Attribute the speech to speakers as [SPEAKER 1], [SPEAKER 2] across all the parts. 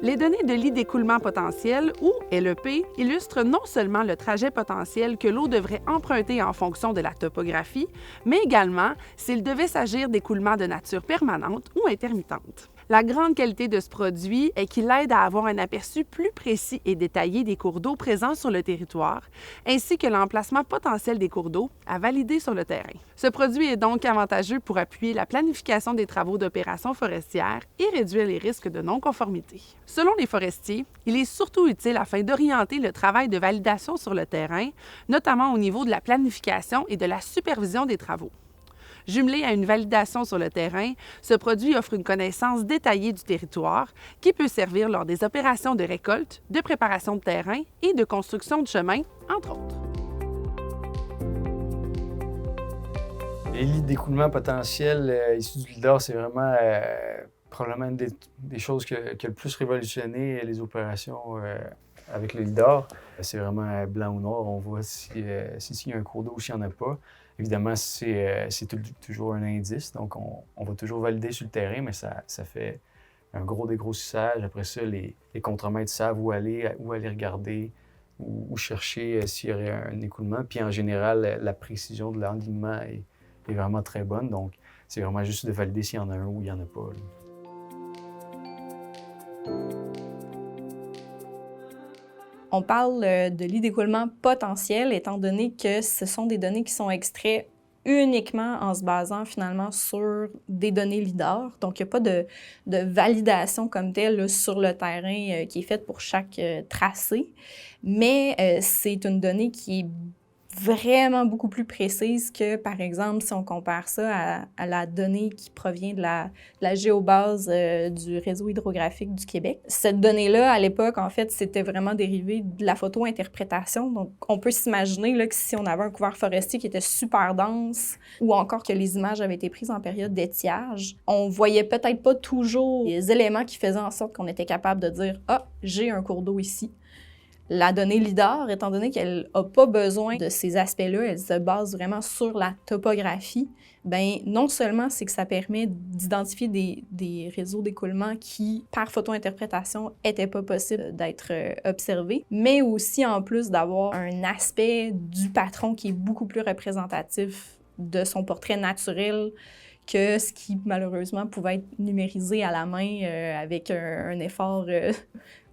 [SPEAKER 1] Les données de lit d'écoulement potentiel, ou LEP, illustrent non seulement le trajet potentiel que l'eau devrait emprunter en fonction de la topographie, mais également s'il devait s'agir d'écoulements de nature permanente ou intermittente. La grande qualité de ce produit est qu'il aide à avoir un aperçu plus précis et détaillé des cours d'eau présents sur le territoire, ainsi que l'emplacement potentiel des cours d'eau à valider sur le terrain. Ce produit est donc avantageux pour appuyer la planification des travaux d'opération forestière et réduire les risques de non-conformité. Selon les forestiers, il est surtout utile afin d'orienter le travail de validation sur le terrain, notamment au niveau de la planification et de la supervision des travaux. Jumelé à une validation sur le terrain, ce produit offre une connaissance détaillée du territoire qui peut servir lors des opérations de récolte, de préparation de terrain et de construction de chemin, entre autres.
[SPEAKER 2] Les lits d'écoulement potentiel issus du LIDAR, c'est vraiment probablement une des choses qui a le plus révolutionné les opérations avec le LIDAR. C'est vraiment blanc ou noir, on voit s'il y a un cours d'eau ou s'il n'y en a pas. Évidemment, c'est toujours un indice, donc on va toujours valider sur le terrain, mais ça fait un gros dégrossissage. Après ça, les contremaîtres savent où aller regarder, où chercher s'il y aurait un écoulement. Puis en général, la précision de l'enlignement est vraiment très bonne, donc c'est vraiment juste de valider s'il y en a un ou il n'y en a pas.
[SPEAKER 3] On parle de lits d'écoulement potentiel, étant donné que ce sont des données qui sont extraites uniquement en se basant finalement sur des données LIDAR. Donc, il n'y a pas de validation comme telle là, sur le terrain qui est faite pour chaque tracé, mais c'est une donnée qui est vraiment beaucoup plus précise que, par exemple, si on compare ça à la donnée qui provient de la géobase du réseau hydrographique du Québec. Cette donnée-là, à l'époque, en fait, c'était vraiment dérivé de la photo-interprétation. Donc, on peut s'imaginer là, que si on avait un couvert forestier qui était super dense ou encore que les images avaient été prises en période d'étiage, on voyait peut-être pas toujours les éléments qui faisaient en sorte qu'on était capable de dire « Ah, j'ai un cours d'eau ici ». La donnée LIDAR, étant donné qu'elle n'a pas besoin de ces aspects-là, elle se base vraiment sur la topographie, bien, non seulement c'est que ça permet d'identifier des réseaux d'écoulement qui, par photo-interprétation, n'étaient pas possibles d'être observés, mais aussi, en plus, d'avoir un aspect du patron qui est beaucoup plus représentatif de son portrait naturel que ce qui, malheureusement, pouvait être numérisé à la main avec un effort,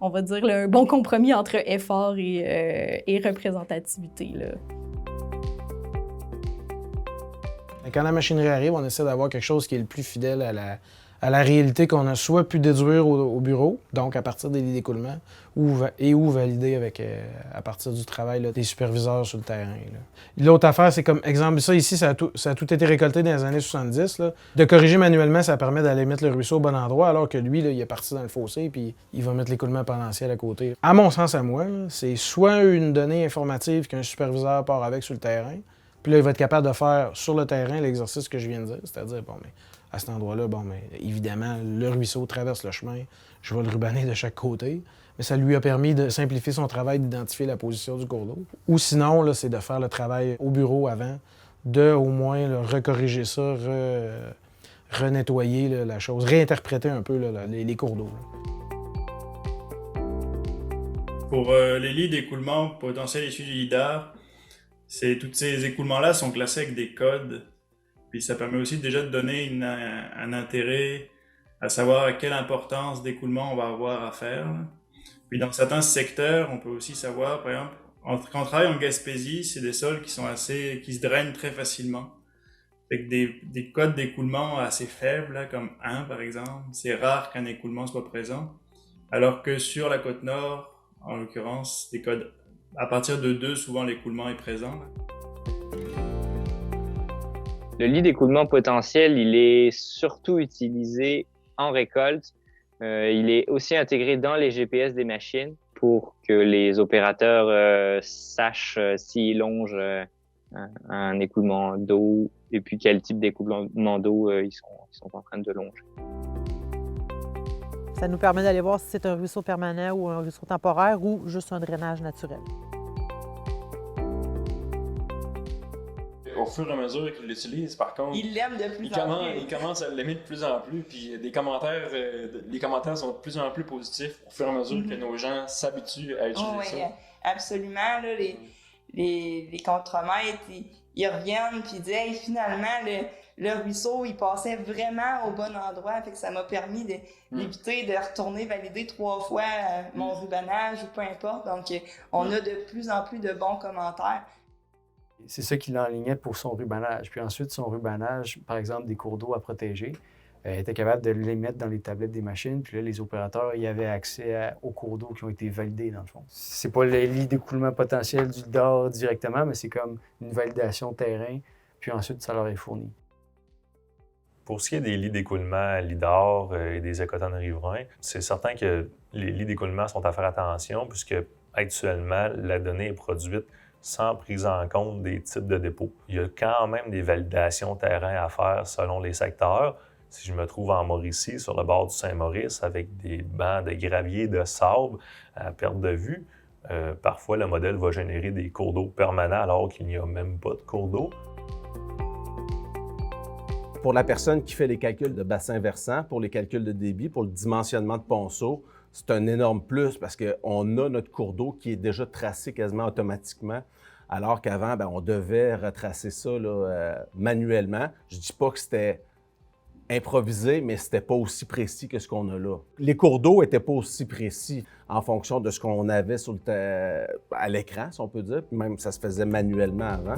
[SPEAKER 3] on va dire, un bon compromis entre effort et représentativité, là.
[SPEAKER 4] Quand la machinerie arrive, on essaie d'avoir quelque chose qui est le plus fidèle à la réalité qu'on a soit pu déduire au bureau, donc à partir des lits d'écoulement, ou valider à partir du travail là, des superviseurs sur le terrain. L'autre affaire, c'est comme exemple, ça ici, ça a tout été récolté dans les années 70. Là. De corriger manuellement, ça permet d'aller mettre le ruisseau au bon endroit, alors que lui, là, il est parti dans le fossé, puis il va mettre l'écoulement potentiel à côté. À mon sens, à moi, c'est soit une donnée informative qu'un superviseur part avec sur le terrain, puis là, il va être capable de faire sur le terrain l'exercice que je viens de dire, c'est-à-dire, bon, mais à cet endroit-là, bon, mais évidemment, le ruisseau traverse le chemin, je vais le rubanner de chaque côté, mais ça lui a permis de simplifier son travail, d'identifier la position du cours d'eau. Ou sinon, là, c'est de faire le travail au bureau avant, de au moins là, recorriger ça, renettoyer la chose, réinterpréter un peu là, les cours d'eau.
[SPEAKER 5] Pour les lits d'écoulement potentiels issus du LIDAR, tous ces écoulements-là sont classés avec des codes. Puis ça permet aussi déjà de donner un intérêt à savoir quelle importance d'écoulement on va avoir à faire. Puis dans certains secteurs, on peut aussi savoir, par exemple, quand on travaille en Gaspésie, c'est des sols qui se drainent très facilement. Avec des codes d'écoulement assez faibles, là, comme 1 par exemple, c'est rare qu'un écoulement soit présent. Alors que sur la côte nord, en l'occurrence, des codes à partir de 2, souvent l'écoulement est présent.
[SPEAKER 6] Le lit d'écoulement potentiel, il est surtout utilisé en récolte. Il est aussi intégré dans les GPS des machines pour que les opérateurs sachent s'ils longent un écoulement d'eau et puis quel type d'écoulement d'eau ils sont en train de longer.
[SPEAKER 7] Ça nous permet d'aller voir si c'est un ruisseau permanent ou un ruisseau temporaire ou juste un drainage naturel.
[SPEAKER 8] au fur et à mesure qu'il l'utilise, par contre,
[SPEAKER 9] Il l'aime de plus en plus.
[SPEAKER 8] il commence à l'aimer de plus en plus, puis les commentaires sont de plus en plus positifs au fur et à mesure que nos gens s'habituent à utiliser
[SPEAKER 9] Oui,
[SPEAKER 8] ça.
[SPEAKER 9] absolument. Là, les contremaîtres, ils reviennent puis ils disent hey, finalement, le ruisseau, il passait vraiment au bon endroit. Fait que ça m'a permis d'éviter de retourner valider 3 fois mon rubanage ou peu importe. Donc, on a de plus en plus de bons commentaires.
[SPEAKER 2] C'est ça qui l'enlignait pour son rubanage. Puis ensuite, son rubanage, par exemple, des cours d'eau à protéger, était capable de les mettre dans les tablettes des machines. Puis là, les opérateurs y avaient accès aux cours d'eau qui ont été validés, dans le fond. C'est pas le lit d'écoulement potentiel du LIDAR directement, mais c'est comme une validation terrain. Puis ensuite, ça leur est fourni.
[SPEAKER 10] Pour ce qui est des lits d'écoulement LIDAR et des écotones riverains, c'est certain que les lits d'écoulement sont à faire attention puisque actuellement, la donnée est produite sans prise en compte des types de dépôts. Il y a quand même des validations terrain à faire selon les secteurs. Si je me trouve en Mauricie, sur le bord du Saint-Maurice, avec des bancs de gravier, de sable à perte de vue, parfois le modèle va générer des cours d'eau permanents alors qu'il n'y a même pas de cours d'eau.
[SPEAKER 11] Pour la personne qui fait les calculs de bassin versant, pour les calculs de débit, pour le dimensionnement de ponceau, c'est un énorme plus parce qu'on a notre cours d'eau qui est déjà tracé quasiment automatiquement, alors qu'avant, on devait retracer ça là, manuellement. Je ne dis pas que c'était improvisé, mais c'était pas aussi précis que ce qu'on a là. Les cours d'eau n'étaient pas aussi précis en fonction de ce qu'on avait à l'écran, si on peut dire, puis même ça se faisait manuellement avant.